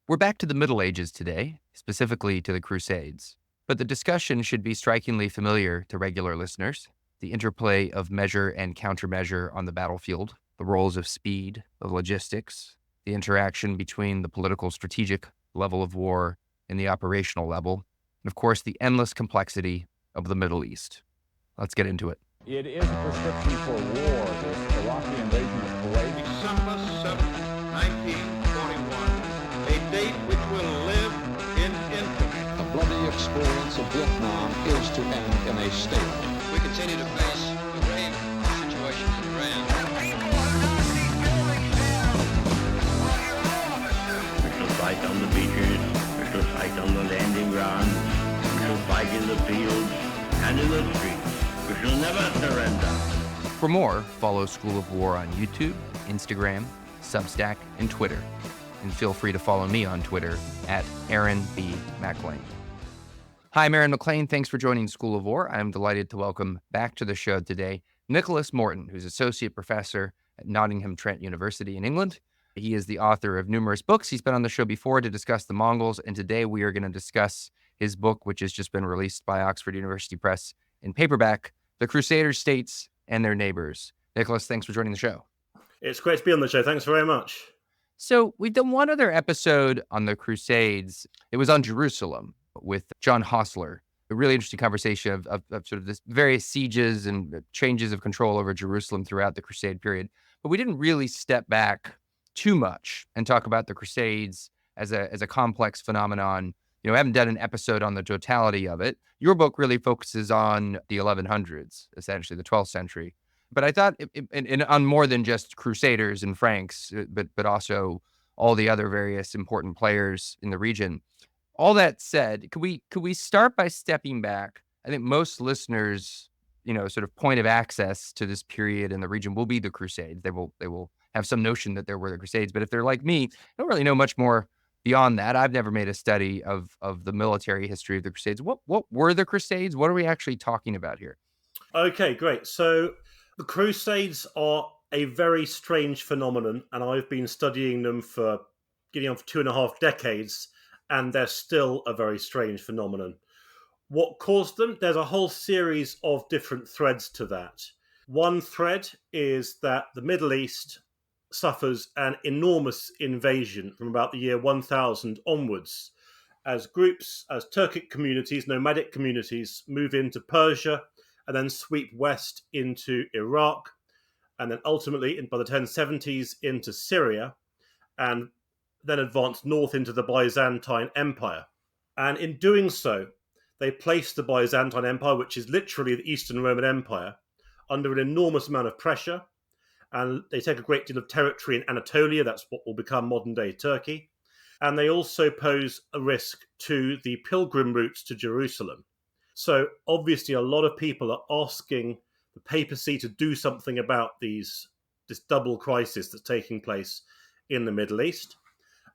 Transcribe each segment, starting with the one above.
We're back to the Middle Ages today, specifically to the Crusades. But the discussion should be strikingly familiar to regular listeners. The interplay of measure and countermeasure on the battlefield, the roles of speed, of logistics, the interaction between the political strategic level of war and the operational level, and of course, the endless complexity of the Middle East. Let's get into it. It is a prescription for war, this Iraqi invasion of Kuwait. December 7th, 1941, a date which will live in infamy. The bloody experience of Vietnam is to end in a stalemate. We continue to face a grave situation in Iran. We shall fight on the beaches, we shall fight on the landing grounds, we shall fight in the fields and in the streets. We shall never surrender. For more, follow School of War on YouTube, Instagram, Substack, and Twitter. And feel free to follow me on Twitter at Aaron B. MacLean. Hi, I'm Aaron MacLean. Thanks for joining School of War. I'm delighted to welcome back to the show today Nicholas Morton, who's Associate Professor at Nottingham Trent University in England. He is the author of numerous books. He's been on the show before to discuss the Mongols, and today we are going to discuss his book, which has just been released by Oxford University Press in paperback, The Crusader States and Their Neighbors. Nicholas, thanks for joining the show. It's great to be on the show. Thanks very much. So we've done one other episode on the Crusades. It was on Jerusalem with John Hostler. A really interesting conversation of sort of this various sieges and changes of control over Jerusalem throughout the Crusade period. But we didn't really step back too much and talk about the Crusades as a complex phenomenon. You know, I haven't done an episode on the totality of it. Your book really focuses on the 1100s, essentially the 12th century. But I thought on more than just Crusaders and Franks, but also all the other various important players in the region. All that said, could we start by stepping back? I think most listeners, sort of point of access to this period in the region will be the Crusades. They will have some notion that there were the Crusades. But if they're like me, I don't really know much more beyond that. I've never made a study of the military history of the Crusades. What were the Crusades? What are we actually talking about here? Okay, great. So the Crusades are a very strange phenomenon, and I've been studying them for getting on for 2.5 decades, and they're still a very strange phenomenon. What caused them? There's a whole series of different threads to that. One thread is that the Middle East suffers an enormous invasion from about the year 1000 onwards, as groups, as Turkic communities, nomadic communities, move into Persia and then sweep west into Iraq, and then ultimately, by the 1070s, into Syria, and then advance north into the Byzantine Empire. And in doing so, they place the Byzantine Empire, which is literally the Eastern Roman Empire, under an enormous amount of pressure. And they take a great deal of territory in Anatolia. That's what will become modern-day Turkey. And they also pose a risk to the pilgrim routes to Jerusalem. So obviously a lot of people are asking the papacy to do something about this double crisis that's taking place in the Middle East.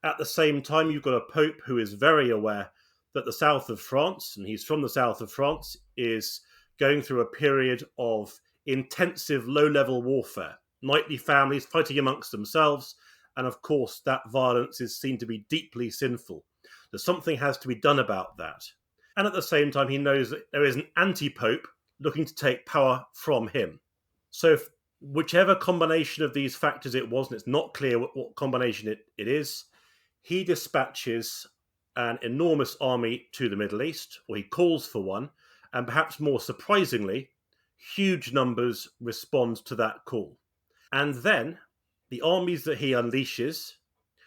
At the same time, you've got a pope who is very aware that the south of France, and he's from the south of France, is going through a period of intensive low-level warfare. Knightly families fighting amongst themselves, and of course that violence is seen to be deeply sinful. So something has to be done about that. And at the same time, he knows that there is an anti-pope looking to take power from him. So whichever combination of these factors it was, and it's not clear what combination it is, he dispatches an enormous army to the Middle East, or he calls for one, and perhaps more surprisingly, huge numbers respond to that call. And then the armies that he unleashes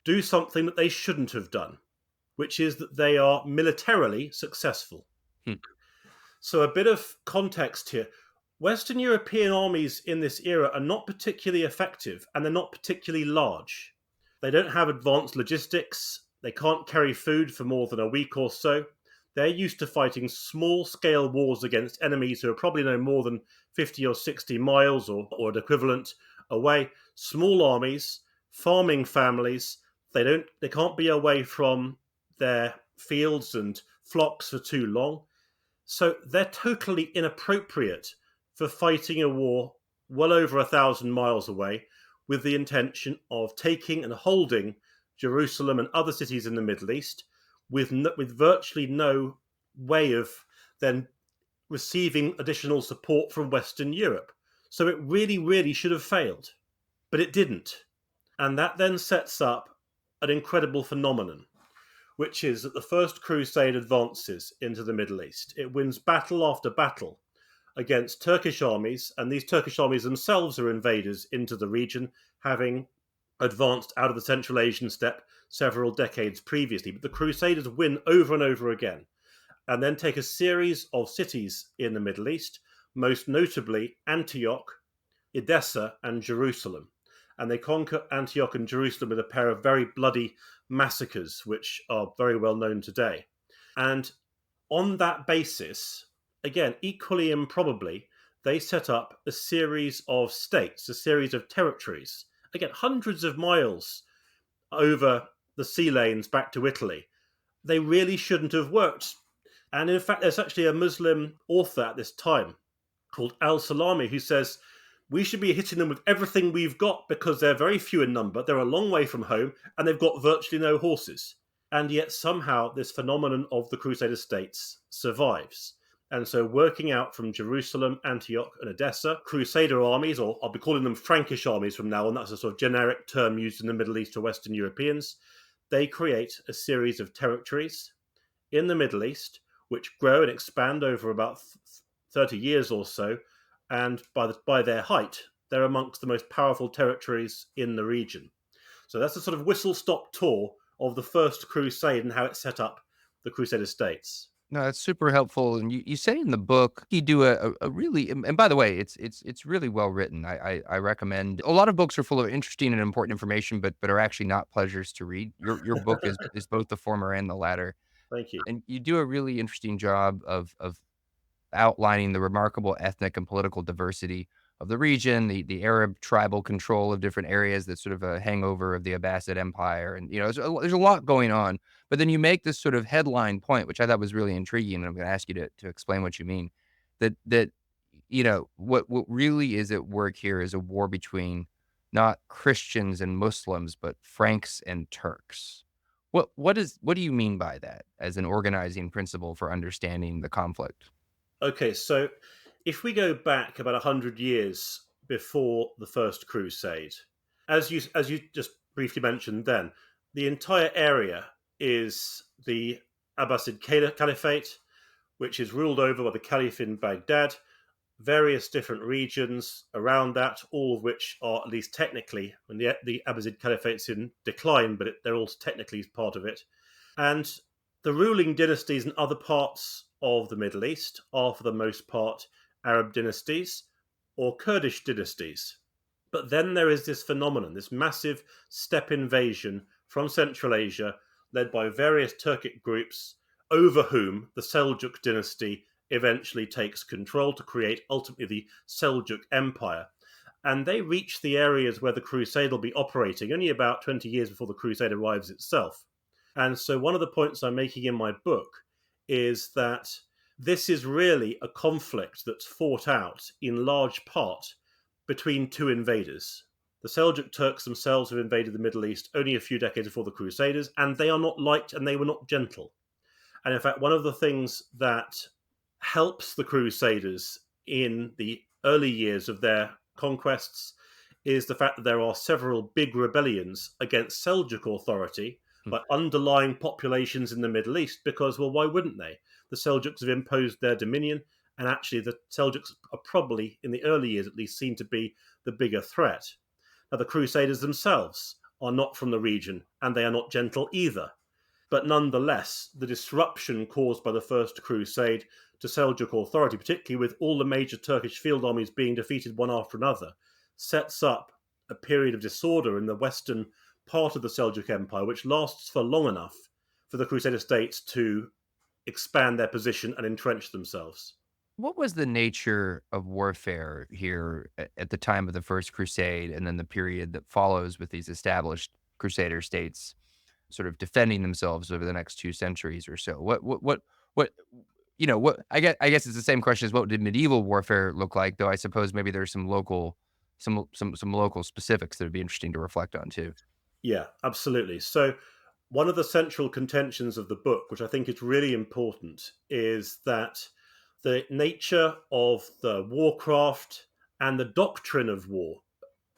do something that they shouldn't have done, which is that they are militarily successful. So a bit of context here. Western European armies in this era are not particularly effective, and they're not particularly large. They don't have advanced logistics. They can't carry food for more than a week or so. They're used to fighting small-scale wars against enemies who are probably no more than 50 or 60 miles or an equivalent away. Small armies, farming families. They can't be away from their fields and flocks for too long. So they're totally inappropriate for fighting a war well over 1,000 miles away with the intention of taking and holding Jerusalem, and other cities in the Middle East with virtually no way of then receiving additional support from Western Europe. So it really, really should have failed. But it didn't. And that then sets up an incredible phenomenon, which is that the First Crusade advances into the Middle East. It wins battle after battle against Turkish armies, and these Turkish armies themselves are invaders into the region, having advanced out of the Central Asian steppe several decades previously. But the Crusaders win over and over again, and then take a series of cities in the Middle East, most notably Antioch, Edessa, and Jerusalem. And they conquer Antioch and Jerusalem with a pair of very bloody massacres, which are very well known today. And on that basis, again, equally improbably, they set up a series of states, a series of territories, again, hundreds of miles over the sea lanes back to Italy. They really shouldn't have worked. And in fact, there's actually a Muslim author at this time called Al-Salami who says, we should be hitting them with everything we've got because they're very few in number, they're a long way from home, and they've got virtually no horses. And yet somehow this phenomenon of the Crusader States survives. And so working out from Jerusalem, Antioch, and Edessa, Crusader armies, or I'll be calling them Frankish armies from now on, that's a sort of generic term used in the Middle East or Western Europeans, they create a series of territories in the Middle East which grow and expand over about 30 years or so, and by their height, they're amongst the most powerful territories in the region. So that's a sort of whistle-stop tour of the First Crusade and how it set up the Crusader States. No, that's super helpful. And you say in the book, you do a really, and by the way, it's really well written. I recommend. A lot of books are full of interesting and important information, but are actually not pleasures to read. Your book is both the former and the latter. Thank you. And you do a really interesting job of outlining the remarkable ethnic and political diversity of the region, the Arab tribal control of different areas that's sort of a hangover of the Abbasid Empire. And, there's a lot going on. But then you make this sort of headline point, which I thought was really intriguing. And I'm going to ask you to explain what you mean. That what really is at work here is a war between not Christians and Muslims, but Franks and Turks. What do you mean by that as an organizing principle for understanding the conflict? Okay, so if we go back about 100 years before the First Crusade, as you just briefly mentioned then, the entire area is the Abbasid Caliphate, which is ruled over by the Caliph in Baghdad, various different regions around that, all of which are at least technically, and the Abbasid Caliphate's in decline, but they're also technically part of it. And the ruling dynasties in other parts of the Middle East are, for the most part, Arab dynasties or Kurdish dynasties. But then there is this phenomenon, this massive steppe invasion from Central Asia, led by various Turkic groups, over whom the Seljuk dynasty eventually takes control to create ultimately the Seljuk Empire. And they reach the areas where the Crusade will be operating only about 20 years before the Crusade arrives itself. And so one of the points I'm making in my book is that this is really a conflict that's fought out in large part between two invaders. The Seljuk Turks themselves have invaded the Middle East only a few decades before the Crusaders, and they are not liked and they were not gentle. And in fact, one of the things that helps the Crusaders in the early years of their conquests is the fact that there are several big rebellions against Seljuk authority by underlying populations in the Middle East, because, well, why wouldn't they? The Seljuks have imposed their dominion, and actually the Seljuks are probably, in the early years at least, seen to be the bigger threat. Now, the Crusaders themselves are not from the region, and they are not gentle either. But nonetheless, the disruption caused by the First Crusade to Seljuk authority, particularly with all the major Turkish field armies being defeated one after another, sets up a period of disorder in the western part of the Seljuk Empire, which lasts for long enough for the Crusader States to expand their position and entrench themselves. What was the nature of warfare here at the time of the First Crusade and then the period that follows with these established Crusader states sort of defending themselves over the next 2 centuries or so? I guess it's the same question as what did medieval warfare look like, though I suppose maybe there's some local specifics that would be interesting to reflect on too. Yeah, absolutely. So, one of the central contentions of the book, which I think is really important, is that the nature of the warcraft and the doctrine of war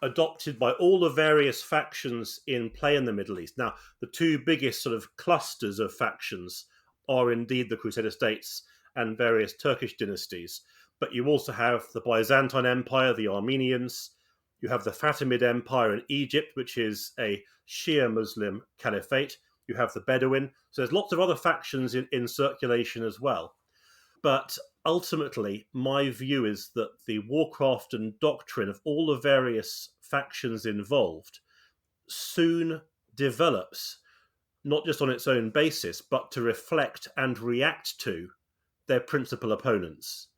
adopted by all the various factions in play in the Middle East. Now, the two biggest sort of clusters of factions are indeed the Crusader States and various Turkish dynasties, but you also have the Byzantine Empire, the Armenians. You have the Fatimid Empire in Egypt, which is a Shia Muslim caliphate. You have the Bedouin. So there's lots of other factions in circulation as well. But ultimately, my view is that the warcraft and doctrine of all the various factions involved soon develops, not just on its own basis, but to reflect and react to their principal opponents.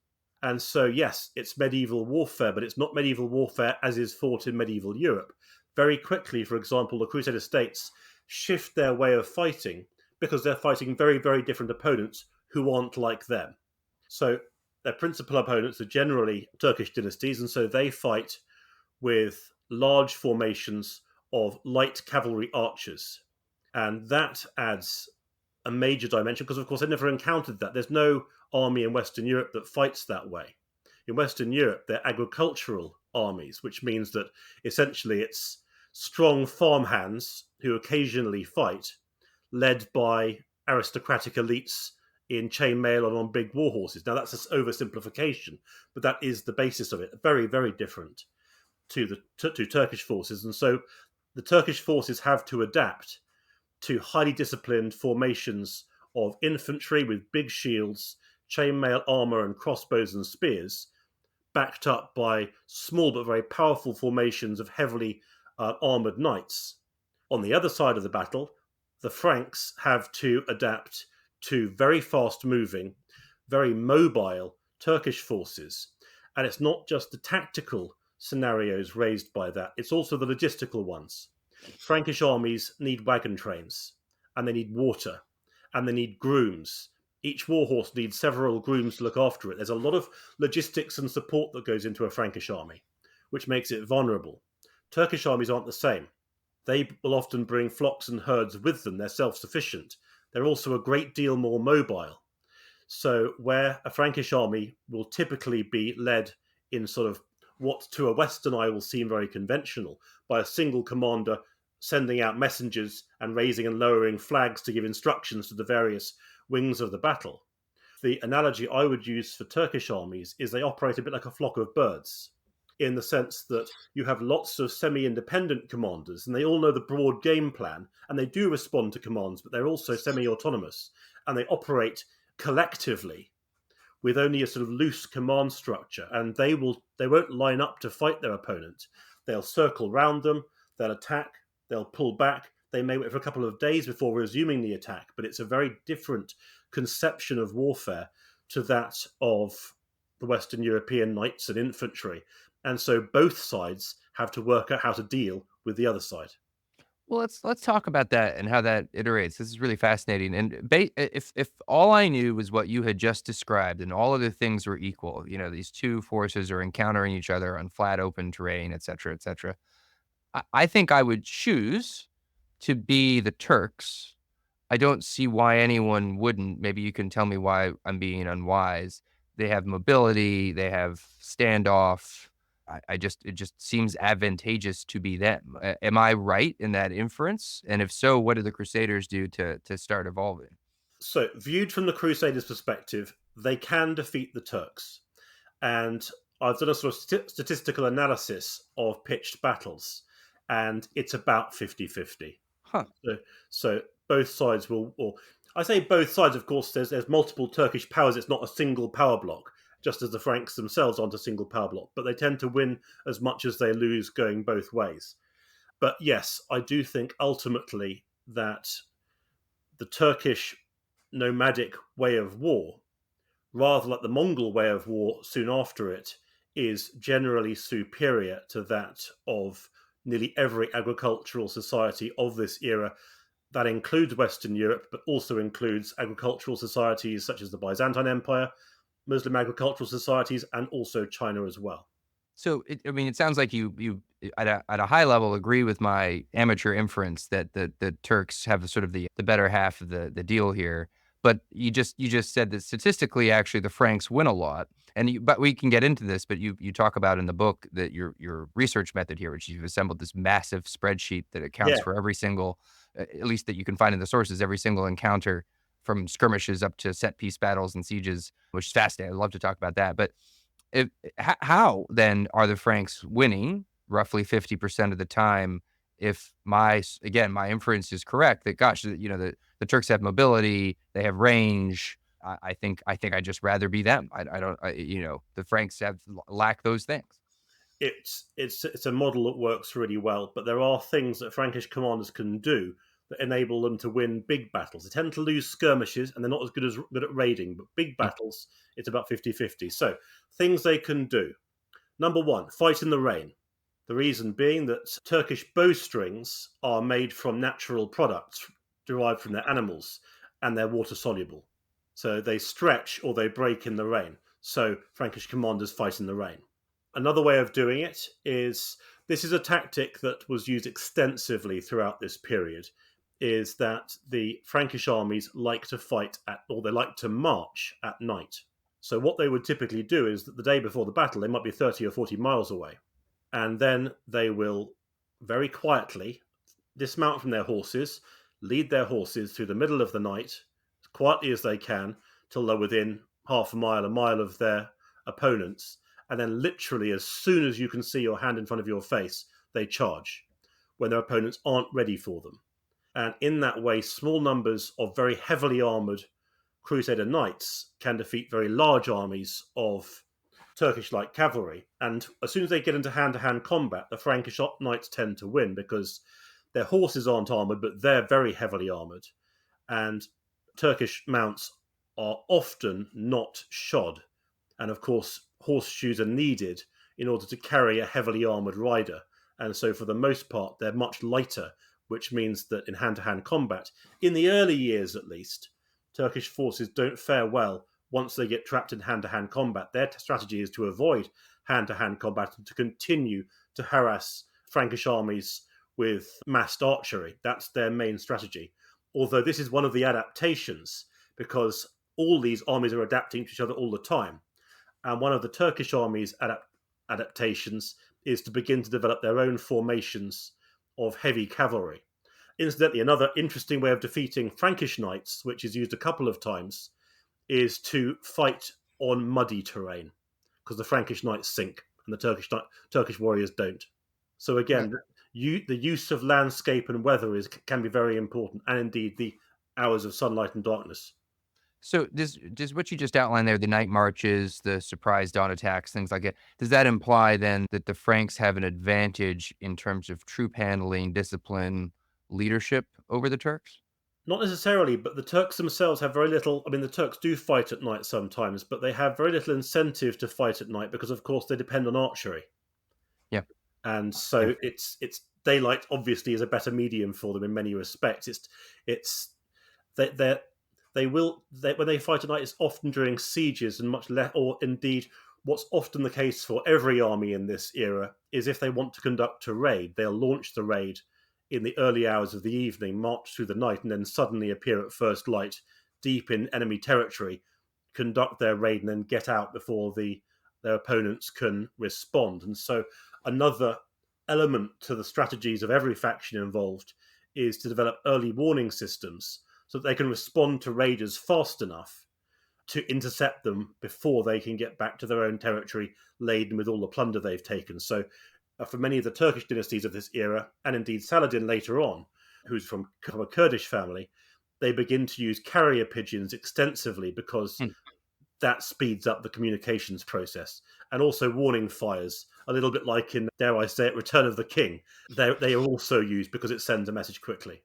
And so, yes, it's medieval warfare, but it's not medieval warfare as is fought in medieval Europe. Very quickly, for example, the Crusader States shift their way of fighting because they're fighting very, very different opponents who aren't like them. So their principal opponents are generally Turkish dynasties, and so they fight with large formations of light cavalry archers. And that adds a major dimension because, of course, they've never encountered that. There's no army in Western Europe that fights that way. In Western Europe, they're agricultural armies, which means that essentially it's strong farmhands who occasionally fight, led by aristocratic elites in chainmail and on big war horses. Now, that's an oversimplification, but that is the basis of it. Very, very different to Turkish forces. And so the Turkish forces have to adapt to highly disciplined formations of infantry with big shields, chainmail armor, and crossbows and spears, backed up by small but very powerful formations of heavily armored knights. On the other side of the battle, the Franks have to adapt to very fast-moving, very mobile Turkish forces. And it's not just the tactical scenarios raised by that, it's also the logistical ones. Frankish armies need wagon trains, and they need water, and they need grooms. Each warhorse needs several grooms to look after it. There's a lot of logistics and support that goes into a Frankish army, which makes it vulnerable. Turkish armies aren't the same. They will often bring flocks and herds with them. They're self-sufficient. They're also a great deal more mobile. So where a Frankish army will typically be led in sort of what to a Western eye will seem very conventional, by a single commander sending out messengers and raising and lowering flags to give instructions to the various wings of the battle. The analogy I would use for Turkish armies is they operate a bit like a flock of birds, in the sense that you have lots of semi-independent commanders, and they all know the broad game plan, and they do respond to commands, but they're also semi-autonomous, and they operate collectively with only a sort of loose command structure, and they won't line up to fight their opponent. They'll circle round them, they'll attack, they'll pull back, they may wait for a couple of days before resuming the attack, but it's a very different conception of warfare to that of the Western European knights and infantry. And so both sides have to work out how to deal with the other side. Well, let's talk about that and how that iterates. This is really fascinating. And if all I knew was what you had just described, and all other things were equal, these two forces are encountering each other on flat, open terrain, et cetera, et cetera. I think I would choose to be the Turks. I don't see why anyone wouldn't. Maybe you can tell me why I'm being unwise. They have mobility. They have standoff. It just seems advantageous to be them. Am I right in that inference? And if so, what do the Crusaders do to start evolving? So, viewed from the Crusaders' perspective, they can defeat the Turks. And I've done a sort of statistical analysis of pitched battles, and it's about 50-50. Huh. So both sides will, or I say both sides, of course, there's multiple Turkish powers. It's not a single power block, just as the Franks themselves aren't a single power block, but they tend to win as much as they lose going both ways. But yes, I do think ultimately that the Turkish nomadic way of war, rather like the Mongol way of war soon after it, is generally superior to that of nearly every agricultural society of this era. That includes Western Europe, but also includes agricultural societies such as the Byzantine Empire, Muslim agricultural societies, and also China as well. So, I mean, it sounds like you at a high level agree with my amateur inference that the Turks have sort of the better half of the deal here. But you just said that statistically, actually, the Franks win a lot. And but we can get into this. But you talk about in the book that your research method here, which you've assembled this massive spreadsheet that accounts Yeah, for every single, at least that you can find in the sources, every single encounter from skirmishes up to set piece battles and sieges, which is fascinating. I'd love to talk about that. But how then are the Franks winning roughly 50% of the time if my inference is correct that gosh, the Turks have mobility, they have range. I think I'd just rather be them. I don't the Franks lack those things. it's a model that works really well, but there are things that Frankish commanders can do that enable them to win big battles. They tend to lose skirmishes, and they're not as good at raiding, but big Mm. battles, it's about 50-50. So, things they can do. Number one, fight in the rain. The reason being that Turkish bowstrings are made from natural products derived from their animals, and they're water soluble. So they stretch or they break in the rain. So Frankish commanders fight in the rain. Another way of doing it is this is a tactic that was used extensively throughout this period, is that the Frankish armies like to fight or they like to march at night. So what they would typically do is that the day before the battle, they might be 30 or 40 miles away. And then they will very quietly dismount from their horses, lead their horses through the middle of the night, as quietly as they can, till they're within half a mile of their opponents. And then literally, as soon as you can see your hand in front of your face, they charge when their opponents aren't ready for them. And in that way, small numbers of very heavily armoured Crusader knights can defeat very large armies of Turkish light cavalry. And as soon as they get into hand-to-hand combat, the Frankish knights tend to win because their horses aren't armoured, but they're very heavily armoured. And Turkish mounts are often not shod. And of course, horseshoes are needed in order to carry a heavily armoured rider. And so for the most part, they're much lighter, which means that in hand-to-hand combat, in the early years at least, Turkish forces don't fare well once they get trapped in hand-to-hand combat. Their strategy is to avoid hand-to-hand combat and to continue to harass Frankish armies with massed archery. That's their main strategy. Although this is one of the adaptations, because all these armies are adapting to each other all the time. And one of the Turkish army's adaptations is to begin to develop their own formations of heavy cavalry. Incidentally, another interesting way of defeating Frankish knights, which is used a couple of times, is to fight on muddy terrain, because the Frankish knights sink and the Turkish warriors don't. So again, the use of landscape and weather can be very important, and indeed the hours of sunlight and darkness. So does what you just outlined there, the night marches, the surprise dawn attacks, things like that, does that imply then that the Franks have an advantage in terms of troop handling, discipline, leadership over the Turks? Not necessarily, but the Turks themselves have very little. I mean, the Turks do fight at night sometimes, but they have very little incentive to fight at night because, of course, they depend on archery. Yeah. And so it's daylight obviously is a better medium for them in many respects. When they fight at night, it's often during sieges and much less, or indeed, what's often the case for every army in this era is if they want to conduct a raid, they'll launch the raid in the early hours of the evening, march through the night, and then suddenly appear at first light deep in enemy territory, conduct their raid, and then get out before their opponents can respond. And so another element to the strategies of every faction involved is to develop early warning systems so that they can respond to raiders fast enough to intercept them before they can get back to their own territory laden with all the plunder they've taken. So for many of the Turkish dynasties of this era, and indeed Saladin later on, who's from a Kurdish family, they begin to use carrier pigeons extensively because that speeds up the communications process. And also warning fires, a little bit like in, dare I say it, Return of the King. They are also used because it sends a message quickly.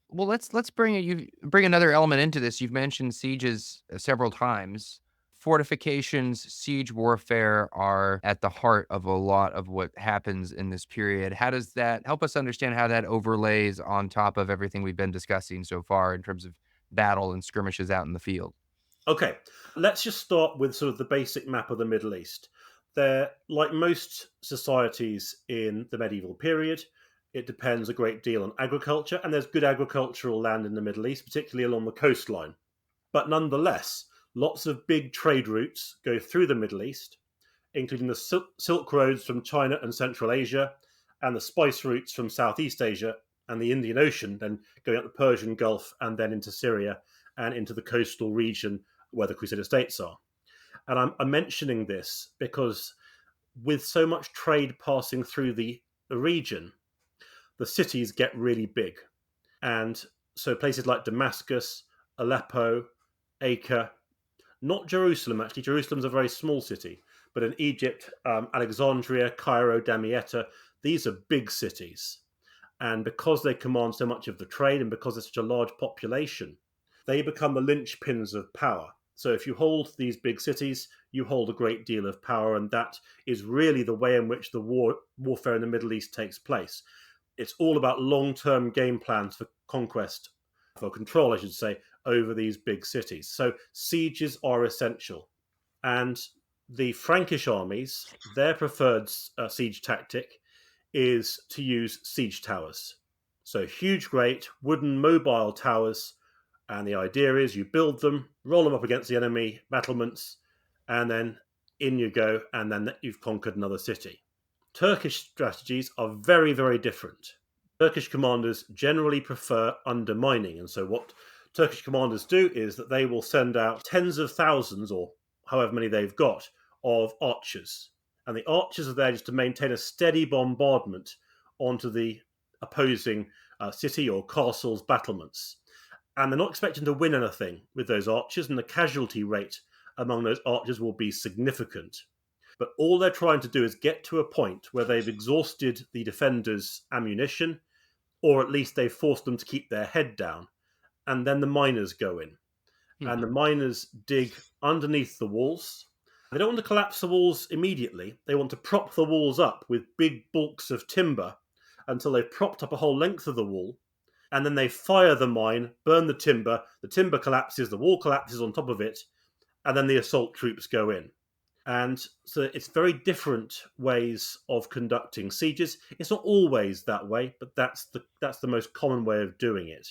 Well, let's bring another element into this. You've mentioned sieges several times. Fortifications, siege warfare are at the heart of a lot of what happens in this period. How does that help us understand how that overlays on top of everything we've been discussing so far in terms of battle and skirmishes out in the field? Okay, let's just start with sort of the basic map of the Middle East. They're like most societies in the medieval period. It depends a great deal on agriculture, and there's good agricultural land in the Middle East, particularly along the coastline. But nonetheless, lots of big trade routes go through the Middle East, including the Silk roads from China and Central Asia, and the spice routes from Southeast Asia and the Indian Ocean, then going up the Persian Gulf and then into Syria and into the coastal region where the Crusader States are. And I'm mentioning this because with so much trade passing through the region, the cities get really big. And so places like Damascus, Aleppo, Acre, not Jerusalem, actually. Jerusalem's a very small city. But in Egypt, Alexandria, Cairo, Damietta, these are big cities. And because they command so much of the trade and because there's such a large population, they become the linchpins of power. So if you hold these big cities, you hold a great deal of power, and that is really the way in which the warfare in the Middle East takes place. It's all about long-term game plans for conquest, for control, I should say, over these big cities. So sieges are essential. And the Frankish armies, their preferred siege tactic is to use siege towers. So huge, great wooden mobile towers. And the idea is you build them, roll them up against the enemy battlements, and then in you go, and then you've conquered another city. Turkish strategies are very, very different. Turkish commanders generally prefer undermining. And so what Turkish commanders do is that they will send out tens of thousands, or however many they've got, of archers. And the archers are there just to maintain a steady bombardment onto the opposing city or castle's battlements. And they're not expecting to win anything with those archers, and the casualty rate among those archers will be significant. But all they're trying to do is get to a point where they've exhausted the defenders' ammunition, or at least they've forced them to keep their head down, and then the miners go in. And the miners dig underneath the walls. They don't want to collapse the walls immediately. They want to prop the walls up with big bulks of timber until they've propped up a whole length of the wall. And then they fire the mine, burn the timber collapses, the wall collapses on top of it, and then the assault troops go in. And so it's very different ways of conducting sieges. It's not always that way, but that's the most common way of doing it.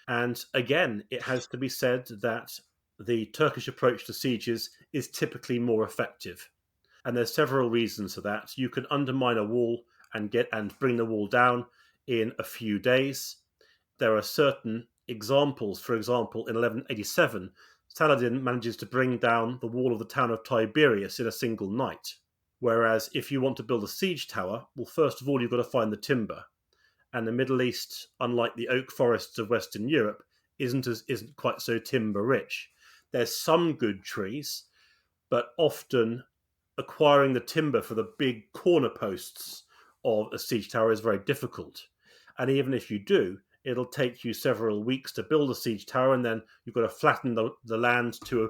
And again, it has to be said that the Turkish approach to sieges is typically more effective. And there's several reasons for that. You can undermine a wall and bring the wall down in a few days. There are certain examples. For example, in 1187, Saladin manages to bring down the wall of the town of Tiberias in a single night. Whereas if you want to build a siege tower, well, first of all, you've got to find the timber. And the Middle East, unlike the oak forests of Western Europe, isn't quite so timber rich. There's some good trees, but often acquiring the timber for the big corner posts of a siege tower is very difficult. And even if you do, it'll take you several weeks to build a siege tower, and then you've got to flatten the land to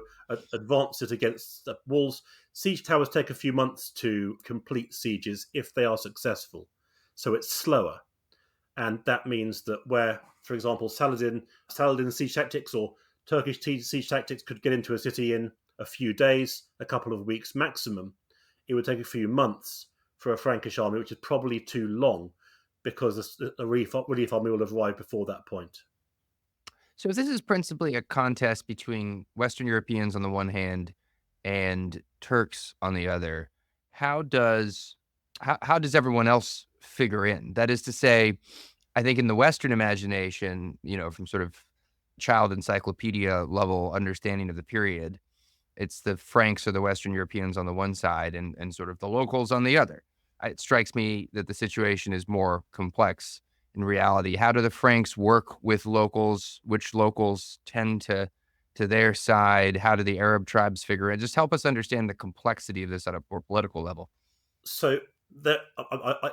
advance it against the walls. Siege towers take a few months to complete sieges if they are successful. So it's slower. And that means that where, for example, Saladin's siege tactics or Turkish siege tactics could get into a city in a few days, a couple of weeks maximum, it would take a few months for a Frankish army, which is probably too long, because the relief army will have arrived before that point. So this is principally a contest between Western Europeans on the one hand and Turks on the other. How does everyone else figure in? That is to say, I think in the Western imagination, from sort of child encyclopedia level understanding of the period, it's the Franks or the Western Europeans on the one side and sort of the locals on the other. It strikes me that the situation is more complex in reality. How do the Franks work with locals? Which locals tend to their side? How do the Arab tribes figure in? Just help us understand the complexity of this at a more political level. So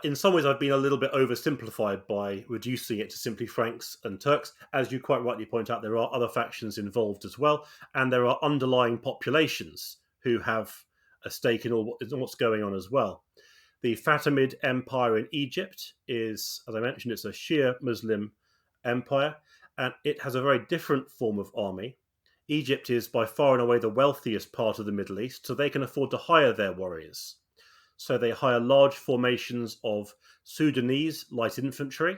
in some ways, I've been a little bit oversimplified by reducing it to simply Franks and Turks. As you quite rightly point out, there are other factions involved as well, and there are underlying populations who have a stake in what's going on as well. The Fatimid Empire in Egypt is, as I mentioned, it's a Shia Muslim empire, and it has a very different form of army. Egypt is by far and away the wealthiest part of the Middle East, so they can afford to hire their warriors. So they hire large formations of Sudanese light infantry,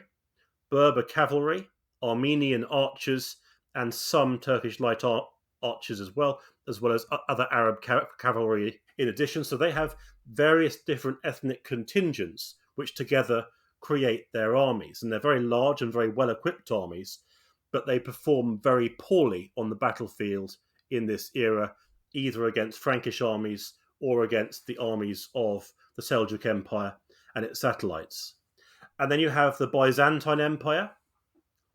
Berber cavalry, Armenian archers, and some Turkish light archers as well as other Arab cavalry in addition. So they have various different ethnic contingents which together create their armies. And they're very large and very well-equipped armies, but they perform very poorly on the battlefield in this era, either against Frankish armies or against the armies of the Seljuk Empire and its satellites. And then you have the Byzantine Empire.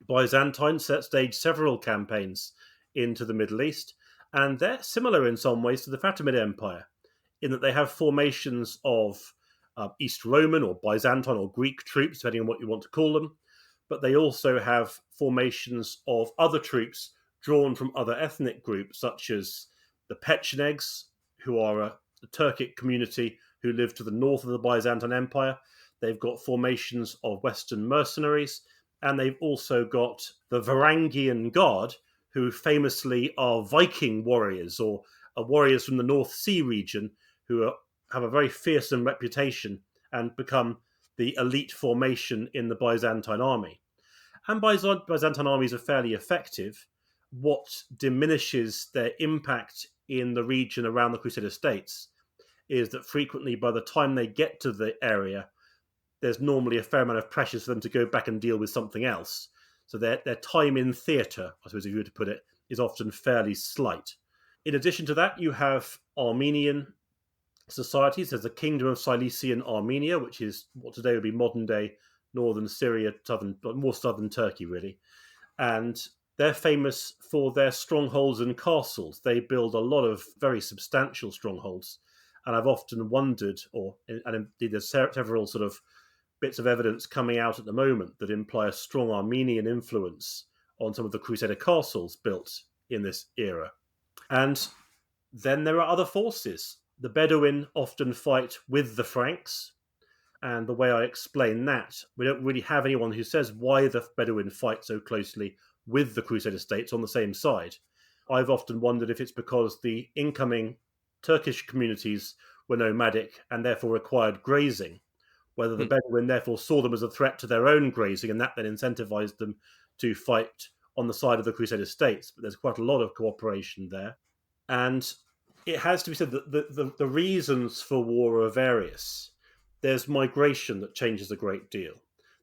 Byzantine staged several campaigns into the Middle East, and they're similar in some ways to the Fatimid Empire, in that they have formations of East Roman or Byzantine or Greek troops, depending on what you want to call them, but they also have formations of other troops drawn from other ethnic groups, such as the Pechenegs, who are a Turkic community who live to the north of the Byzantine Empire. They've got formations of Western mercenaries, and they've also got the Varangian Guard, who famously are Viking warriors or warriors from the North Sea region who have a very fearsome reputation and become the elite formation in the Byzantine army. And Byzantine armies are fairly effective. What diminishes their impact in the region around the Crusader States is that frequently by the time they get to the area, there's normally a fair amount of pressure for them to go back and deal with something else. So their time in theatre, I suppose if you were to put it, is often fairly slight. In addition to that, you have Armenian societies. There's the Kingdom of Cilician Armenia, which is what today would be modern-day northern Syria, more southern Turkey, really. And they're famous for their strongholds and castles. They build a lot of very substantial strongholds. And I've often wondered, and indeed there's several sort of bits of evidence coming out at the moment that imply a strong Armenian influence on some of the Crusader castles built in this era. And then there are other forces. The Bedouin often fight with the Franks, and the way I explain that, we don't really have anyone who says why the Bedouin fight so closely with the Crusader States on the same side. I've often wondered if it's because the incoming Turkish communities were nomadic and therefore required grazing, whether the Bedouin therefore saw them as a threat to their own grazing, and that then incentivized them to fight on the side of the Crusader States. But there's quite a lot of cooperation there. And it has to be said that the reasons for war are various. There's migration that changes a great deal.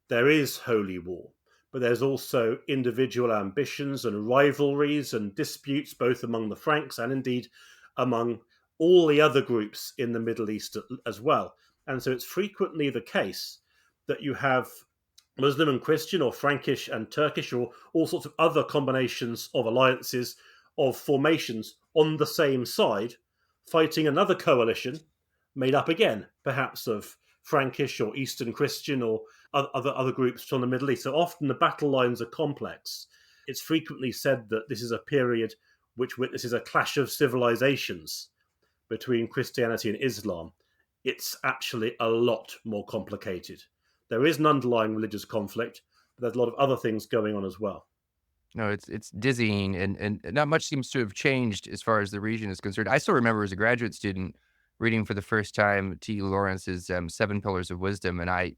There is holy war, but there's also individual ambitions and rivalries and disputes, both among the Franks and indeed among all the other groups in the Middle East as well. And so it's frequently the case that you have Muslim and Christian or Frankish and Turkish or all sorts of other combinations of alliances of formations on the same side fighting another coalition made up again, perhaps of Frankish or Eastern Christian or other groups from the Middle East. So often the battle lines are complex. It's frequently said that this is a period which witnesses a clash of civilizations between Christianity and Islam. It's actually a lot more complicated. There is an underlying religious conflict, but there's a lot of other things going on as well. No, it's dizzying, and not much seems to have changed as far as the region is concerned. I still remember as a graduate student reading for the first time T. Lawrence's Seven Pillars of Wisdom, and I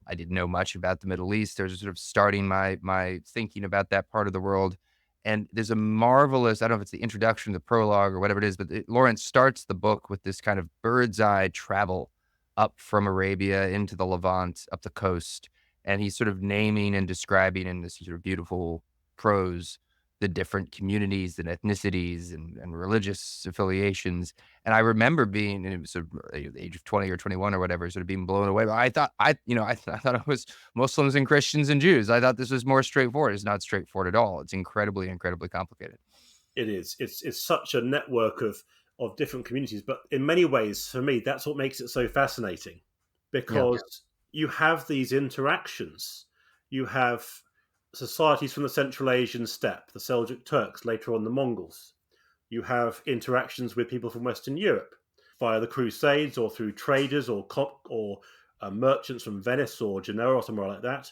didn't know much about the Middle East. I was sort of starting my thinking about that part of the world. And there's a marvelous, I don't know if it's the introduction, the prologue, or whatever it is, but Lawrence starts the book with this kind of bird's eye travel up from Arabia into the Levant, up the coast. And he's sort of naming and describing in this sort of beautiful prose the different communities and ethnicities and religious affiliations. And I remember being, and it was sort of the age of 20 or 21 or whatever, sort of being blown away. But I thought it was Muslims and Christians and Jews. I thought this was more straightforward. It's not straightforward at all. It's incredibly, incredibly complicated. It is. It's such a network of different communities. But in many ways, for me, that's what makes it so fascinating. Because you have these interactions. You have societies from the Central Asian steppe, the Seljuk Turks, later on the Mongols. You have interactions with people from Western Europe via the Crusades or through traders or merchants from Venice or Genoa or somewhere like that.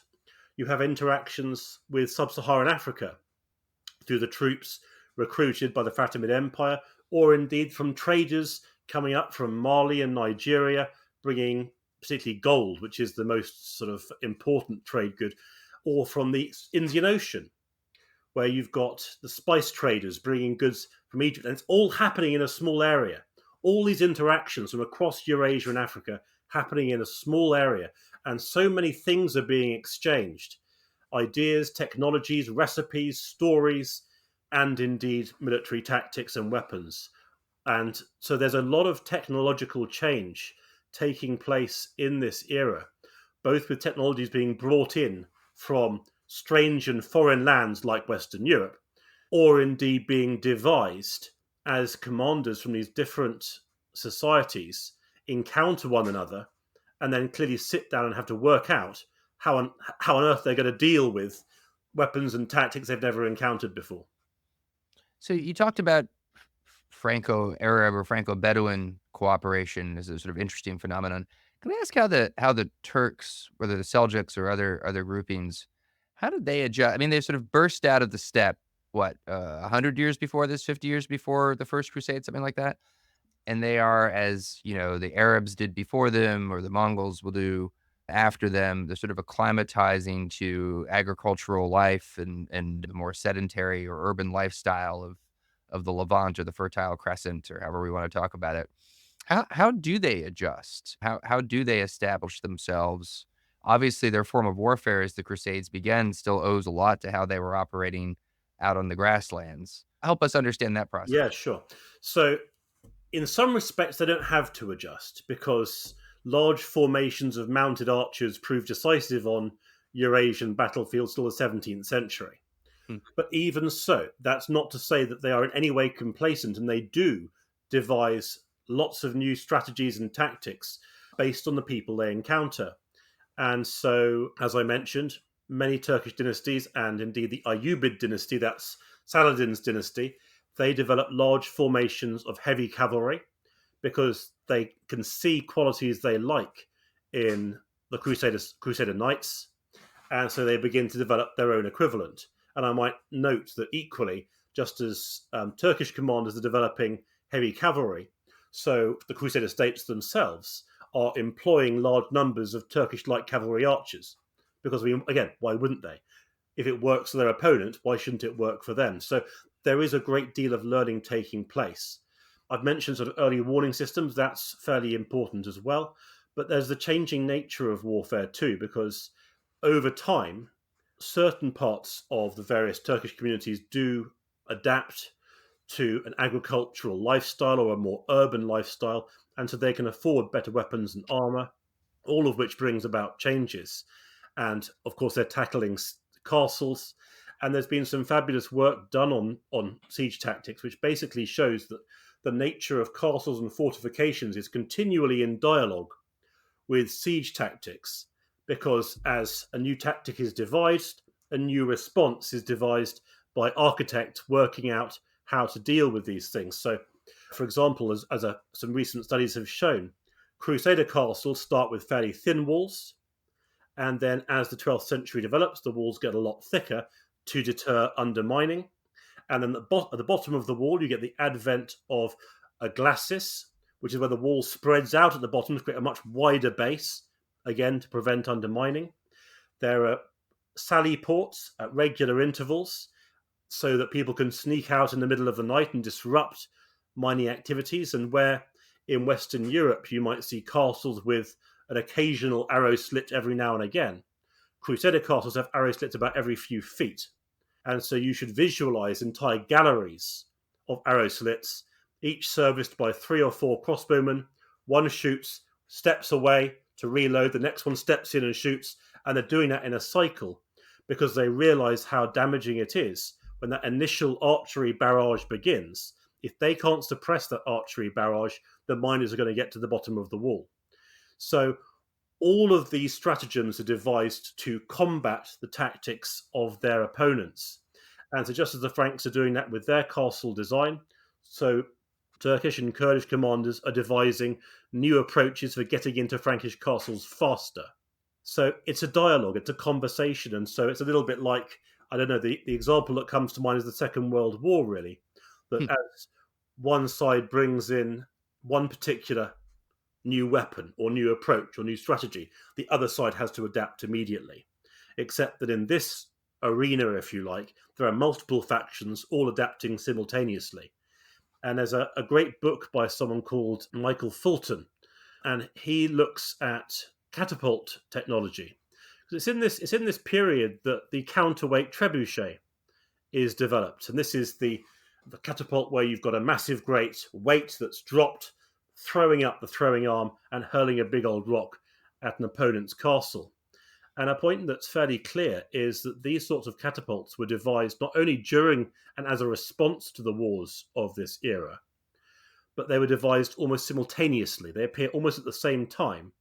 You have interactions with Sub-Saharan Africa through the troops recruited by the Fatimid Empire, or indeed from traders coming up from Mali and Nigeria bringing particularly gold, which is the most sort of important trade good, or from the Indian Ocean, where you've got the spice traders bringing goods from Egypt. And it's all happening in a small area. All these interactions from across Eurasia and Africa happening in a small area. And so many things are being exchanged. Ideas, technologies, recipes, stories, and indeed military tactics and weapons. And so there's a lot of technological change taking place in this era, both with technologies being brought in from strange and foreign lands like Western Europe, or indeed being devised as commanders from these different societies encounter one another and then clearly sit down and have to work out how on earth they're going to deal with weapons and tactics they've never encountered before. So you talked about Franco-Arab or Franco-Bedouin cooperation as a sort of interesting phenomenon. Can I ask how the Turks, whether the Seljuks or other groupings, how did they adjust? I mean, they sort of burst out of the steppe, 100 years before this, 50 years before the First Crusade, something like that? And they are, as the Arabs did before them, or the Mongols will do after them. They're sort of acclimatizing to agricultural life and the more sedentary or urban lifestyle of the Levant or the Fertile Crescent, or however we want to talk about it. How do they adjust? How do they establish themselves? Obviously, their form of warfare as the Crusades began still owes a lot to how they were operating out on the grasslands. Help us understand that process. Yeah, sure. So in some respects, they don't have to adjust because large formations of mounted archers proved decisive on Eurasian battlefields till the 17th century. But even so, that's not to say that they are in any way complacent, and they do devise lots of new strategies and tactics based on the people they encounter. And so, as I mentioned, many Turkish dynasties, and indeed the Ayyubid dynasty, that's Saladin's dynasty, they develop large formations of heavy cavalry because they can see qualities they like in the Crusader Knights, and so they begin to develop their own equivalent. And I might note that equally, just as Turkish commanders are developing heavy cavalry, so the Crusader States themselves are employing large numbers of Turkish light cavalry archers. Because, why wouldn't they? If it works for their opponent, why shouldn't it work for them? So there is a great deal of learning taking place. I've mentioned sort of early warning systems. That's fairly important as well. But there's the changing nature of warfare too, because over time, certain parts of the various Turkish communities do adapt to an agricultural lifestyle or a more urban lifestyle, and so they can afford better weapons and armor, all of which brings about changes. And of course, they're tackling castles, and there's been some fabulous work done on siege tactics, which basically shows that the nature of castles and fortifications is continually in dialogue with siege tactics, because as a new tactic is devised, a new response is devised by architects working out how to deal with these things. So, for example, some recent studies have shown, Crusader castles start with fairly thin walls, and then as the 12th century develops, the walls get a lot thicker to deter undermining. And then at the bottom of the wall, you get the advent of a glacis, which is where the wall spreads out at the bottom to create a much wider base, again, to prevent undermining. There are sally ports at regular intervals so that people can sneak out in the middle of the night and disrupt mining activities. And where in Western Europe you might see castles with an occasional arrow slit every now and again, Crusader castles have arrow slits about every few feet. And so you should visualize entire galleries of arrow slits, each serviced by 3 or 4 crossbowmen. One shoots, steps away to reload, the next one steps in and shoots, and they're doing that in a cycle because they realize how damaging it is when that initial archery barrage begins. If they can't suppress that archery barrage, the miners are going to get to the bottom of the wall. So all of these stratagems are devised to combat the tactics of their opponents. And so just as the Franks are doing that with their castle design, so Turkish and Kurdish commanders are devising new approaches for getting into Frankish castles faster. So it's a dialogue, it's a conversation. And so it's a little bit like, I don't know, the example that comes to mind is the Second World War, really. That as one side brings in one particular new weapon or new approach or new strategy, the other side has to adapt immediately. Except that in this arena, if you like, there are multiple factions all adapting simultaneously. And there's a great book by someone called Michael Fulton, and he looks at catapult technology. It's in this period that the counterweight trebuchet is developed, and this is the catapult where you've got a massive great weight that's dropped, throwing up the throwing arm and hurling a big old rock at an opponent's castle. And a point that's fairly clear is that these sorts of catapults were devised not only during and as a response to the wars of this era, but they were devised almost simultaneously. They appear almost at the same time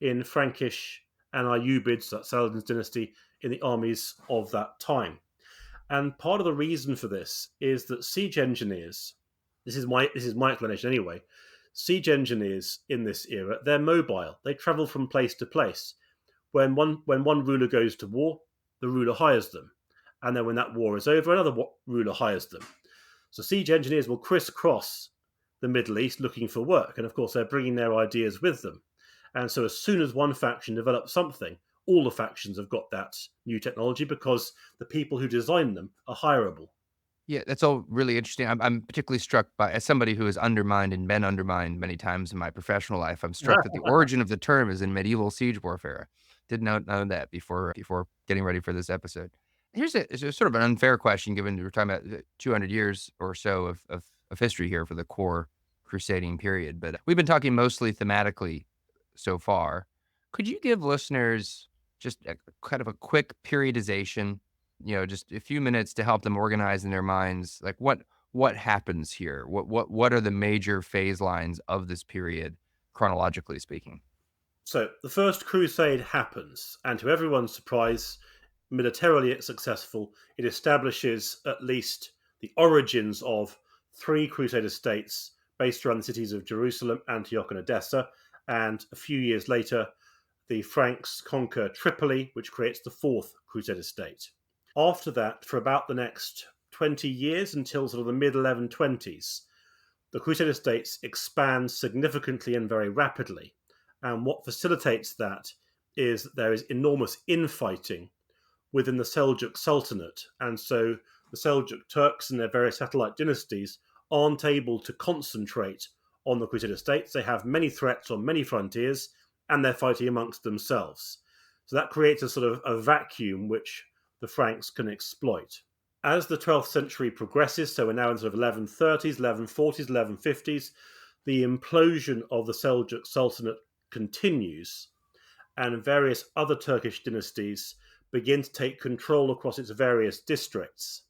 in Frankish and Ayyubids, that's Saladin's dynasty, in the armies of that time. And part of the reason for this is that siege engineers, this is my explanation anyway, siege engineers in this era, they're mobile. They travel from place to place. When one ruler goes to war, the ruler hires them. And then when that war is over, another ruler hires them. So siege engineers will crisscross the Middle East looking for work. And of course, they're bringing their ideas with them. And so as soon as one faction develops something, all the factions have got that new technology because the people who design them are hireable. Yeah, that's all really interesting. I'm particularly struck by, as somebody who has undermined and been undermined many times in my professional life, I'm struck that the origin of the term is in medieval siege warfare. Did not know that before getting ready for this episode. Here's a sort of an unfair question, given we're talking about 200 years or so of history here for the core crusading period. But we've been talking mostly thematically so far. Could you give listeners just kind of a quick periodization, just a few minutes to help them organize in their minds, like what happens here? What are the major phase lines of this period, chronologically speaking? So the First Crusade happens, and to everyone's surprise, militarily it's successful. It establishes at least the origins of 3 Crusader states based around the cities of Jerusalem, Antioch, and Edessa. And a few years later, the Franks conquer Tripoli, which creates the 4th Crusader state. After that, for about the next 20 years until sort of the mid-1120s, the Crusader states expand significantly and very rapidly. And what facilitates that is that there is enormous infighting within the Seljuk Sultanate. And so the Seljuk Turks and their various satellite dynasties aren't able to concentrate on the Crusader states. They have many threats on many frontiers, and they're fighting amongst themselves. So that creates a sort of a vacuum which the Franks can exploit. As the 12th century progresses, so we're now in sort of 1130s, 1140s, 1150s, the implosion of the Seljuk Sultanate continues, and various other Turkish dynasties begin to take control across its various districts.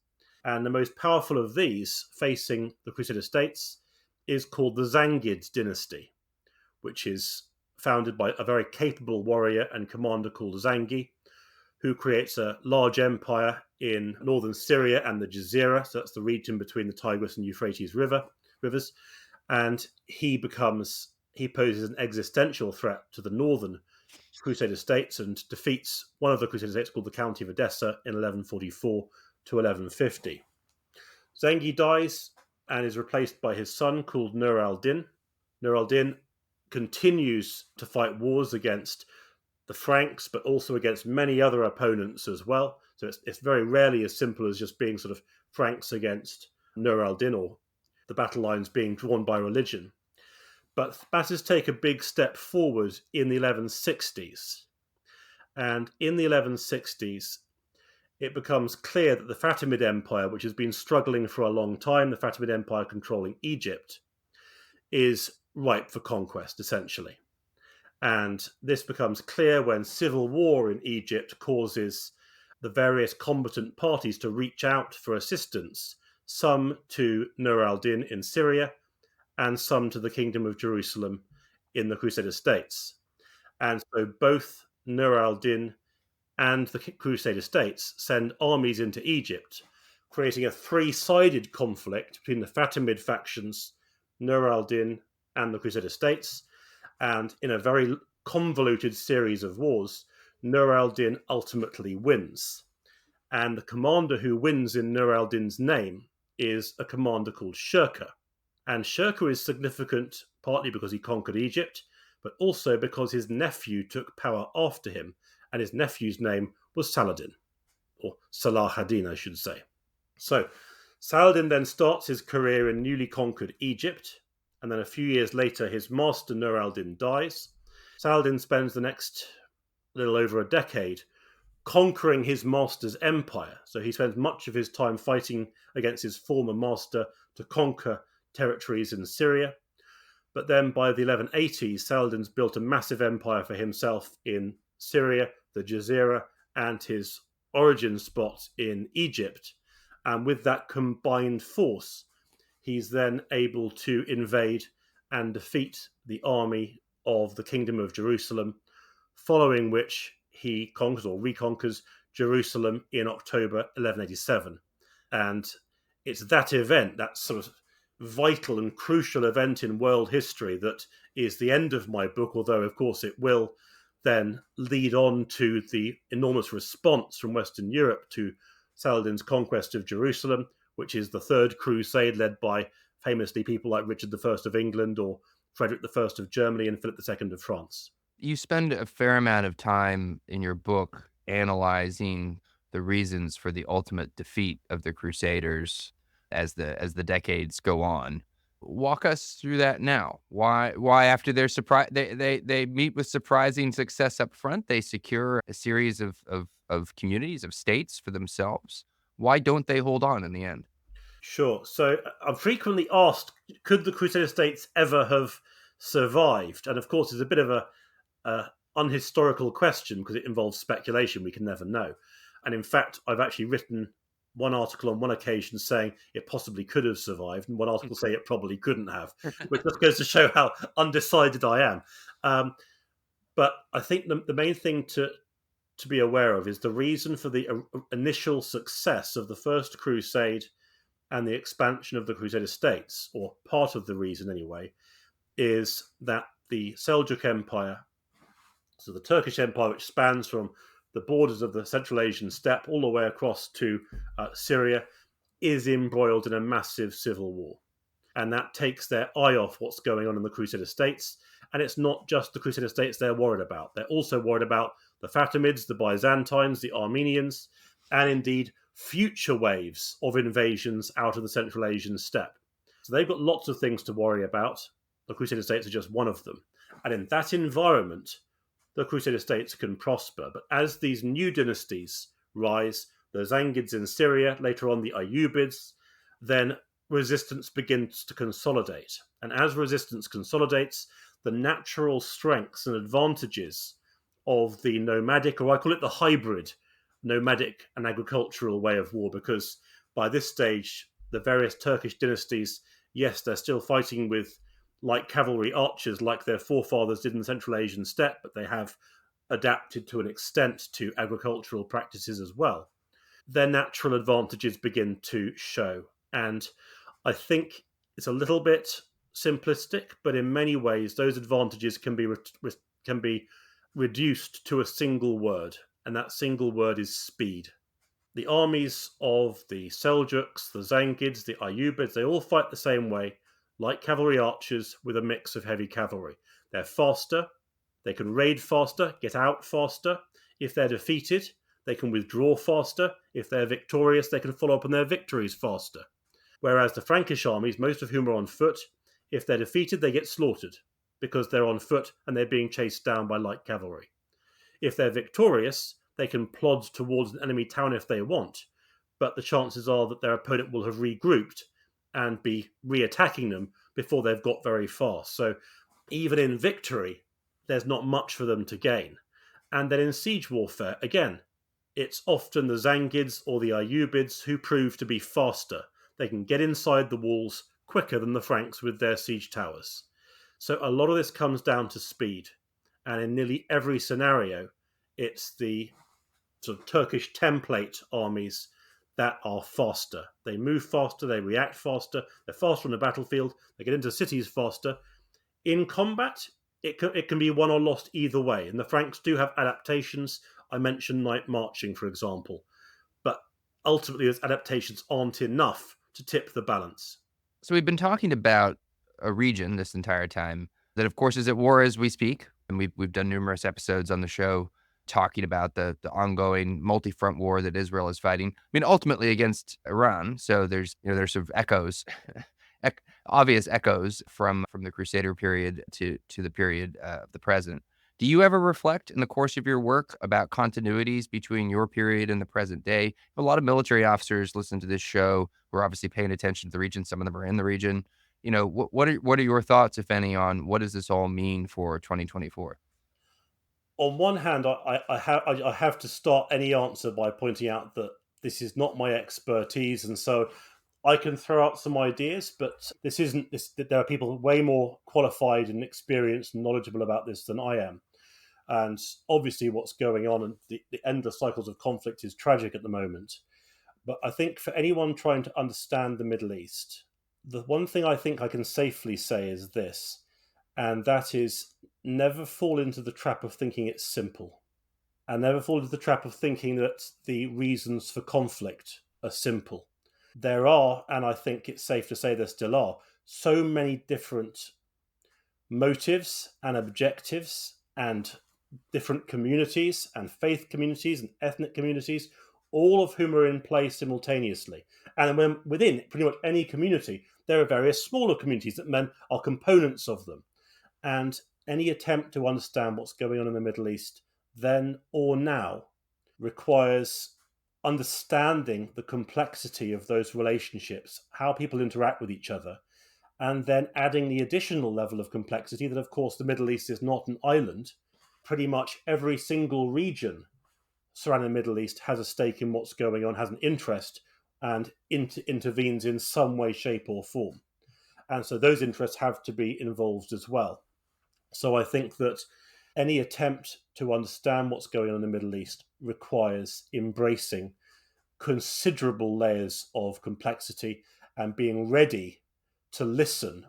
And the most powerful of these, facing the Crusader states, is called the Zangid dynasty, which is founded by a very capable warrior and commander called Zangi, who creates a large empire in northern Syria and the Jazira, so that's the region between the Tigris and Euphrates rivers, and he poses an existential threat to the northern Crusader states and defeats one of the Crusader states called the County of Edessa in 1144 to 1150. Zangi dies and is replaced by his son called Nur al-Din. Nur al-Din continues to fight wars against the Franks, but also against many other opponents as well. So it's very rarely as simple as just being sort of Franks against Nur al-Din or the battle lines being drawn by religion. But matters take a big step forward in the 1160s. And in the 1160s, it becomes clear that the Fatimid Empire, which has been struggling for a long time, the Fatimid Empire controlling Egypt, is ripe for conquest, essentially. And this becomes clear when civil war in Egypt causes the various combatant parties to reach out for assistance, some to Nur al-Din in Syria, and some to the Kingdom of Jerusalem in the Crusader states. And so both Nur al-Din and the Crusader states send armies into Egypt, creating a 3-sided conflict between the Fatimid factions, Nur al-Din, and the Crusader states. And in a very convoluted series of wars, Nur al-Din ultimately wins. And the commander who wins in Nur al-Din's name is a commander called Shirkuh. And Shirkuh is significant partly because he conquered Egypt, but also because his nephew took power after him, and his nephew's name was Saladin, or Salah ad-Din, I should say. So Saladin then starts his career in newly conquered Egypt, and then a few years later his master Nur al-Din dies. Saladin spends the next little over a decade conquering his master's empire. So he spends much of his time fighting against his former master to conquer territories in Syria. But then by the 1180s, Saladin's built a massive empire for himself in Syria, the Jazeera, and his origin spot in Egypt. And with that combined force, he's then able to invade and defeat the army of the Kingdom of Jerusalem, following which he conquers or reconquers Jerusalem in October 1187. And it's that event, that sort of vital and crucial event in world history, that is the end of my book, although, of course, it will then lead on to the enormous response from Western Europe to Saladin's conquest of Jerusalem, which is the Third Crusade, led by famously people like Richard I of England or Frederick I of Germany and Philip II of France. You spend a fair amount of time in your book analyzing the reasons for the ultimate defeat of the Crusaders as the decades go on. Walk us through that now. Why after their surprise they meet with surprising success up front, they secure a series of communities, of states for themselves. Why don't they hold on in the end? Sure. So I'm frequently asked, could the Crusader States ever have survived? And of course, it's a bit of a unhistorical question because it involves speculation. We can never know. And in fact, I've actually written one article on one occasion saying it possibly could have survived, and one article saying it probably couldn't have, which just goes to show how undecided I am. But I think the main thing to be aware of is the reason for the initial success of the First Crusade and the expansion of the Crusader States, or part of the reason anyway, is that the Seljuk Empire, so the Turkish Empire, which spans from the borders of the Central Asian steppe all the way across to Syria, is embroiled in a massive civil war. And that takes their eye off what's going on in the Crusader States. And it's not just the Crusader States they're worried about. They're also worried about the Fatimids, the Byzantines, the Armenians, and indeed future waves of invasions out of the Central Asian steppe. So they've got lots of things to worry about. The Crusader States are just one of them. And in that environment, the Crusader States can prosper. But as these new dynasties rise, the Zangids in Syria, later on the Ayyubids, then resistance begins to consolidate. And as resistance consolidates, the natural strengths and advantages of the nomadic, or I call it the hybrid, nomadic and agricultural way of war, because by this stage, the various Turkish dynasties, yes, they're still fighting with light cavalry archers like their forefathers did in the Central Asian steppe, but they have adapted to an extent to agricultural practices as well. Their natural advantages begin to show. And I think it's a little bit simplistic, but in many ways, those advantages can be reduced to a single word, and that single word is speed. The armies of the Seljuks, the Zangids, the Ayyubids, they all fight the same way, like cavalry archers with a mix of heavy cavalry. They're faster, they can raid faster, get out faster. If they're defeated, they can withdraw faster. If they're victorious, they can follow up on their victories faster. Whereas the Frankish armies, most of whom are on foot, if they're defeated, they get slaughtered because they're on foot and they're being chased down by light cavalry. If they're victorious, they can plod towards an enemy town if they want, but the chances are that their opponent will have regrouped and be re-attacking them before they've got very far. So even in victory, there's not much for them to gain. And then in siege warfare, again, it's often the Zangids or the Ayyubids who prove to be faster. They can get inside the walls quicker than the Franks with their siege towers. So a lot of this comes down to speed. And in nearly every scenario, it's the sort of Turkish template armies that are faster. They move faster, they react faster, they're faster on the battlefield, they get into cities faster. In combat, it can be won or lost either way, and the Franks do have adaptations. I mentioned night marching, for example, but ultimately those adaptations aren't enough to tip the balance. So we've been talking about a region this entire time that, of course, is at war as we speak. And we've done numerous episodes on the show talking about the ongoing multi-front war that Israel is fighting. I mean, ultimately against Iran. So there's sort of echoes, obvious echoes from the Crusader period to the period of the present. Do you ever reflect in the course of your work about continuities between your period and the present day? A lot of military officers listen to this show. We're obviously paying attention to the region. Some of them are in the region. What are your thoughts, if any, on what does this all mean for 2024? On one hand, I have to start any answer by pointing out that this is not my expertise, and so I can throw out some ideas, but this isn't this. There are people way more qualified and experienced and knowledgeable about this than I am. And obviously, what's going on and the endless cycles of conflict is tragic at the moment. But I think for anyone trying to understand the Middle East, the one thing I think I can safely say is this, and that is never fall into the trap of thinking it's simple, and never fall into the trap of thinking that the reasons for conflict are simple. There are, and I think it's safe to say there still are, so many different motives and objectives and different communities and faith communities and ethnic communities, all of whom are in play simultaneously. And when within pretty much any community, there are various smaller communities that men are components of them. And any attempt to understand what's going on in the Middle East, then or now, requires understanding the complexity of those relationships, how people interact with each other, and then adding the additional level of complexity that, of course, the Middle East is not an island. Pretty much every single region surrounding the Middle East has a stake in what's going on, has an interest, and intervenes in some way, shape, or form. And so those interests have to be involved as well. So I think that any attempt to understand what's going on in the Middle East requires embracing considerable layers of complexity and being ready to listen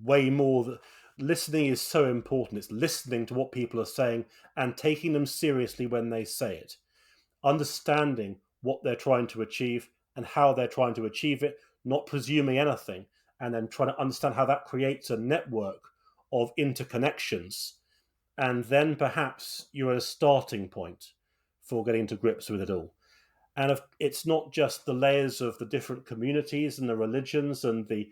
way more. Listening is so important. It's listening to what people are saying and taking them seriously when they say it. Understanding what they're trying to achieve and how they're trying to achieve it, not presuming anything, and then trying to understand how that creates a network of interconnections. And then perhaps you're at a starting point for getting to grips with it all. And it's not just the layers of the different communities and the religions and the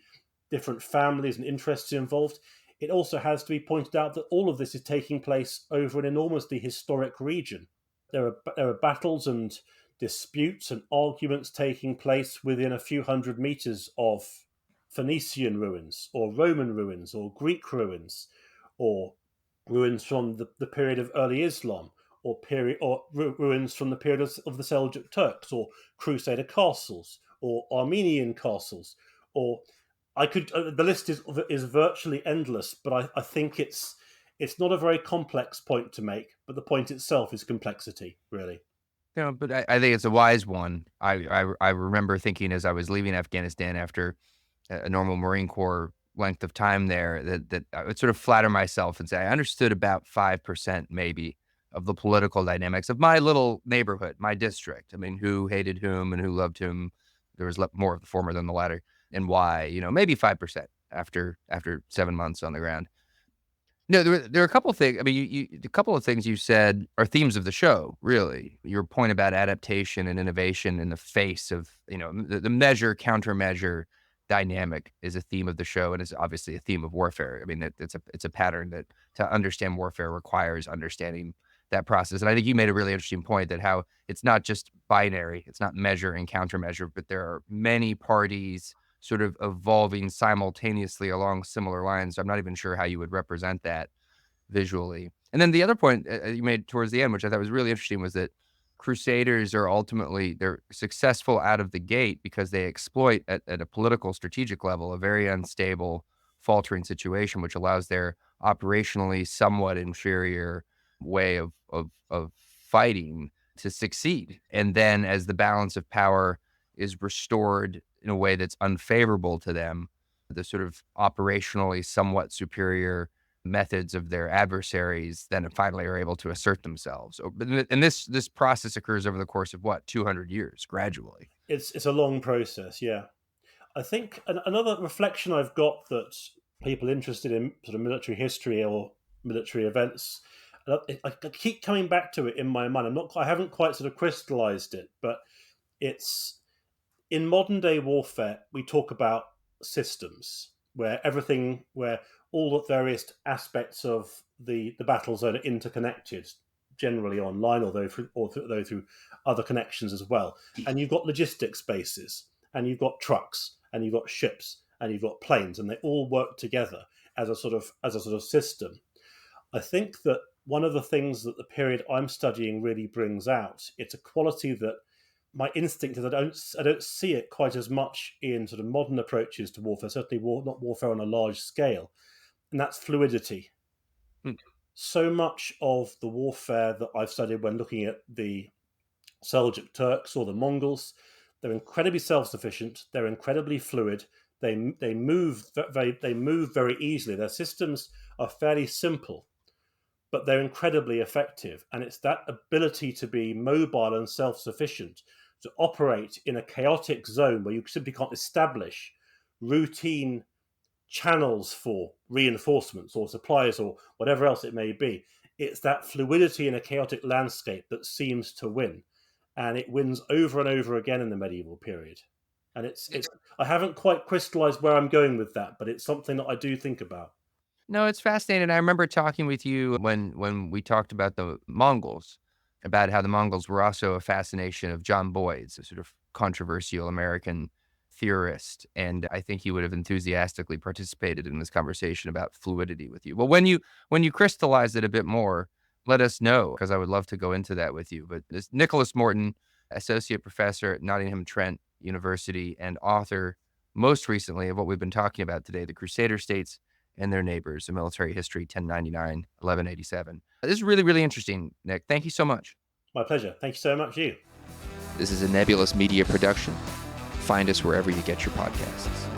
different families and interests involved. It also has to be pointed out that all of this is taking place over an enormously historic region. There are battles and disputes and arguments taking place within a few hundred meters of Phoenician ruins or Roman ruins or Greek ruins or ruins from the period of early Islam or ruins from the period of the Seljuk Turks or Crusader castles or Armenian castles or the list is virtually endless, but I think it's not a very complex point to make, but the point itself is complexity, really. But I think it's a wise one. I remember thinking as I was leaving Afghanistan after a normal Marine Corps length of time there that I would sort of flatter myself and say I understood about 5% maybe of the political dynamics of my little neighborhood, my district. I mean, who hated whom and who loved whom. There was more of the former than the latter, and why. Maybe 5% after 7 months on the ground. No, there are a couple of things. I mean, a couple of things you said are themes of the show, really. Your point about adaptation and innovation in the face of, the measure, countermeasure dynamic is a theme of the show, and is obviously a theme of warfare. I mean, it's a pattern that to understand warfare requires understanding that process. And I think you made a really interesting point that how it's not just binary, it's not measure and countermeasure, but there are many parties sort of evolving simultaneously along similar lines. So I'm not even sure how you would represent that visually. And then the other point you made towards the end, which I thought was really interesting, was that Crusaders are they're successful out of the gate because they exploit at a political strategic level a very unstable, faltering situation, which allows their operationally somewhat inferior way of fighting to succeed. And then as the balance of power is restored in a way that's unfavorable to them, the sort of operationally somewhat superior methods of their adversaries then finally are able to assert themselves. And this process occurs over the course of 200 years, gradually. It's a long process, yeah. I think another reflection I've got that people interested in sort of military history or military events. I keep coming back to it in my mind. I haven't quite sort of crystallized it, but it's in modern day warfare. We talk about systems where all the various aspects of the battle zone are interconnected, generally online, although through other connections as well. And you've got logistics bases, and you've got trucks, and you've got ships, and you've got planes, and they all work together as a sort of system. I think that one of the things that the period I'm studying really brings out, it's a quality that my instinct is I don't see it quite as much in sort of modern approaches to warfare, certainly not warfare on a large scale, and that's fluidity. So much of the warfare that I've studied when looking at the Seljuk Turks or the Mongols, they're incredibly self-sufficient, they're incredibly fluid, they move very easily. Their systems are fairly simple, but they're incredibly effective. And it's that ability to be mobile and self-sufficient, to operate in a chaotic zone where you simply can't establish routine channels for reinforcements or supplies or whatever else it may be. It's that fluidity in a chaotic landscape that seems to win. And it wins over and over again in the medieval period. And it's I haven't quite crystallized where I'm going with that, but it's something that I do think about. No, it's fascinating. I remember talking with you when we talked about the Mongols, about how the Mongols were also a fascination of John Boyd's, a sort of controversial American theorist. And I think he would have enthusiastically participated in this conversation about fluidity with you. Well, when you crystallize it a bit more, let us know, because I would love to go into that with you. But this Nicholas Morton, associate professor at Nottingham Trent University and author, most recently, of what we've been talking about today, the Crusader States and their neighbors, a military history, 1099, 1187. This is really, really interesting, Nick. Thank you so much. My pleasure. Thank you so much, you. This is a Nebulous Media production. Find us wherever you get your podcasts.